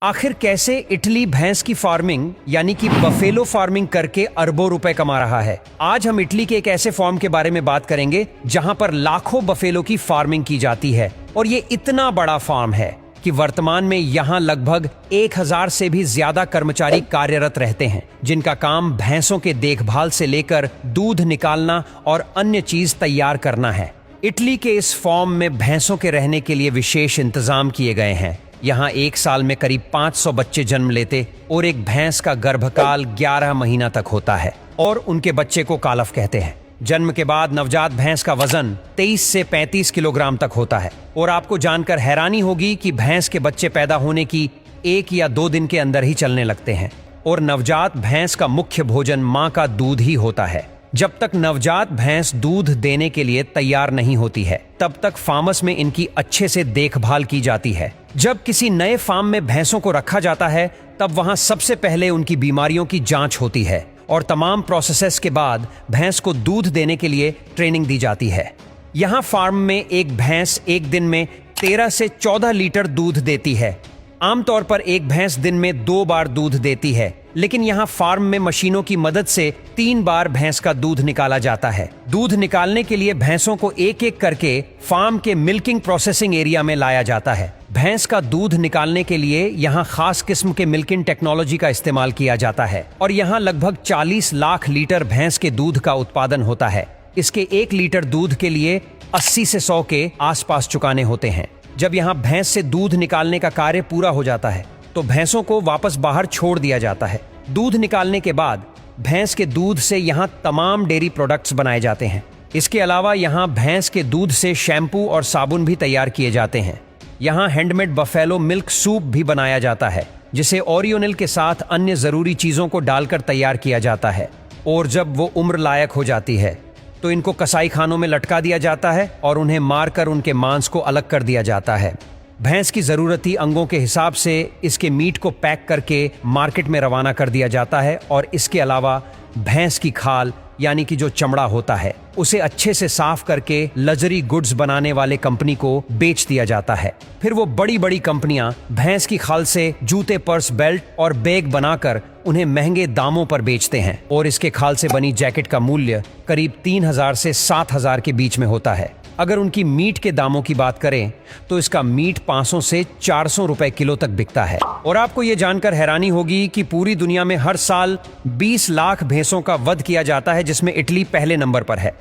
आखिर कैसे इटली भैंस की फार्मिंग यानी कि बफेलो फार्मिंग करके अरबों रुपए कमा रहा है। आज हम इटली के एक ऐसे फार्म के बारे में बात करेंगे जहां पर लाखों बफेलो की फार्मिंग की जाती है और ये इतना बड़ा फार्म है कि वर्तमान में यहाँ लगभग 1000 से भी ज्यादा कर्मचारी कार्यरत रहते हैं, जिनका काम भैंसों के देखभाल से लेकर दूध निकालना और अन्य चीज तैयार करना है। इटली के इस फार्म में भैंसों के रहने के लिए विशेष इंतजाम किए गए हैं। यहाँ एक साल में करीब 500 बच्चे जन्म लेते और एक भैंस का गर्भकाल 11 महीना तक होता है और उनके बच्चे को कालफ कहते हैं। जन्म के बाद नवजात भैंस का वजन 23 से 35 किलोग्राम तक होता है और आपको जानकर हैरानी होगी कि भैंस के बच्चे पैदा होने की 1 या 2 दिन के अंदर ही चलने लगते हैं और नवजात भैंस का मुख्य भोजन मां का दूध ही होता है। जब तक नवजात भैंस दूध देने के लिए तैयार नहीं होती है, तब तक फार्मस में इनकी अच्छे से देखभाल की जाती है। जब किसी नए फार्म में भैंसों को रखा जाता है, तब वहां सबसे पहले उनकी बीमारियों की जांच होती है और तमाम प्रोसेसेस के बाद भैंस को दूध देने के लिए ट्रेनिंग दी जाती है। यहाँ फार्म में एक भैंस एक दिन में 13 से 14 लीटर दूध देती है। आमतौर पर एक भैंस दिन में 2 बार दूध देती है, लेकिन यहाँ फार्म में मशीनों की मदद से 3 बार भैंस का दूध निकाला जाता है। दूध निकालने के लिए भैंसों को एक एक करके फार्म के मिल्किंग प्रोसेसिंग एरिया में लाया जाता है। भैंस का दूध निकालने के लिए यहाँ खास किस्म के मिल्किंग टेक्नोलॉजी का इस्तेमाल किया जाता है और यहाँ लगभग 40 लाख लीटर भैंस के दूध का उत्पादन होता है। इसके 1 लीटर दूध के लिए 80 से 100 के आसपास चुकाने होते हैं। जब यहाँ भैंस से दूध निकालने का कार्य पूरा हो जाता है तो भैंसों को वापस बाहर छोड़ दिया जाता है। दूध निकालने के बाद भैंस के दूध से यहाँ तमाम डेयरी प्रोडक्ट्स बनाए जाते हैं। इसके अलावा यहाँ भैंस के दूध से शैम्पू और साबुन भी तैयार किए जाते हैं। यहाँ हैंडमेड बफेलो मिल्क सूप भी बनाया जाता है, जिसे ओरियोनिल के साथ अन्य जरूरी चीजों को डालकर तैयार किया जाता है और जब वो उम्र लायक हो जाती है तो इनको कसाई खानों में लटका दिया जाता है और उन्हें मारकर उनके मांस को अलग कर दिया जाता है। भैंस की जरूरती अंगों के हिसाब से इसके मीट को पैक करके मार्केट में रवाना कर दिया जाता है और इसके अलावा भैंस की खाल यानी कि जो चमड़ा होता है उसे अच्छे से साफ करके लग्जरी गुड्स बनाने वाले कंपनी को बेच दिया जाता है। फिर वो बड़ी बड़ी कंपनियां भैंस की खाल से जूते, पर्स, बेल्ट और बैग बनाकर उन्हें महंगे दामों पर बेचते हैं और इसके खाल से बनी जैकेट का मूल्य करीब 3000 से 7000 के बीच में होता है। अगर उनकी मीट के दामों की बात करें तो इसका मीट 500 से 400 रुपए किलो तक बिकता है। और आपको ये जानकर हैरानी होगी कि पूरी दुनिया में हर साल 20 लाख भैंसों का वध किया जाता है, जिसमें इटली पहले नंबर पर है।